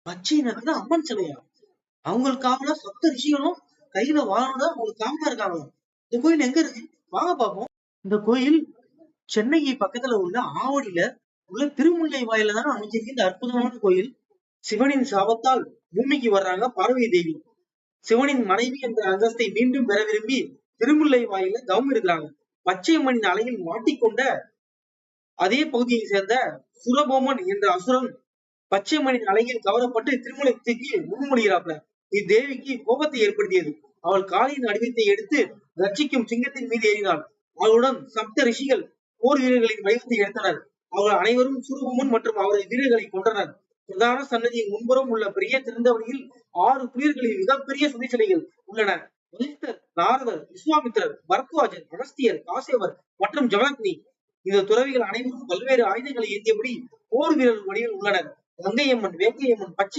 பச்சை நிறத்துல அம்மன் சிலையா? அவங்களுக்காக சப்த ரிஷிகளும் கையில வாழோட அவங்களுக்கு காவலா இருக்காங்க. இந்த கோயில் எங்க இருக்கு? வாங்க பாப்போம். இந்த கோயில் சென்னைக்கு பக்கத்துல உள்ள ஆவடியில உள்ள திருமுல்லை வாயில தானே அமைஞ்சிருக்கு இந்த அற்புதமான கோயில். சிவனின் சாபத்தால் பூமிக்கு வர்றாங்க பார்வதி தேவி. சிவனின் மனைவி என்ற அந்தஸ்தை மீண்டும் பெற விரும்பி திருமுல்லை வாயில தவம் இருக்கிறாங்க. பச்சை மண்ணின் அலையில் மாட்டிக்கொண்ட அதே பகுதியை சேர்ந்த சுரபோமன் என்ற அசுரன் பச்சை மண்ணின் அலையில் கவரப்பட்டு திருமணத்துக்கு முன்மொழிகிறாப்ல. இத்தேவிக்கு கோபத்தை ஏற்படுத்தியது. அவள் காளியின் வடிவத்தை எடுத்து ரட்சிக்கும் சிங்கத்தின் மீது ஏறினாள். அவளுடன் சப்த ரிஷிகள் போர் வீரர்களின் வடிவத்தை எடுத்தனர். அவர்கள் அனைவரும் சுரபோமன் மற்றும் அவரது வீரர்களை கொன்றனர். பிரதான சன்னதியின் முன்புறம் உள்ள பெரிய திறந்த வழியில் 6 புலிகளின் மிகப்பெரிய சுதை சிலைகள் உள்ளன. வசிஷ்டர், நாரதர், விஸ்வாமித்திரர், பரத்வாஜர், அகஸ்தியர், காசேவர் மற்றும் ஜமதக்னி இந்த துறவிகள் அனைவரும் பல்வேறு ஆயுதங்களை ஏந்தியபடி போர் வீரர்கள் வழியில் உள்ளனர். கங்கையம்மன், வேங்கையம்மன், பச்சை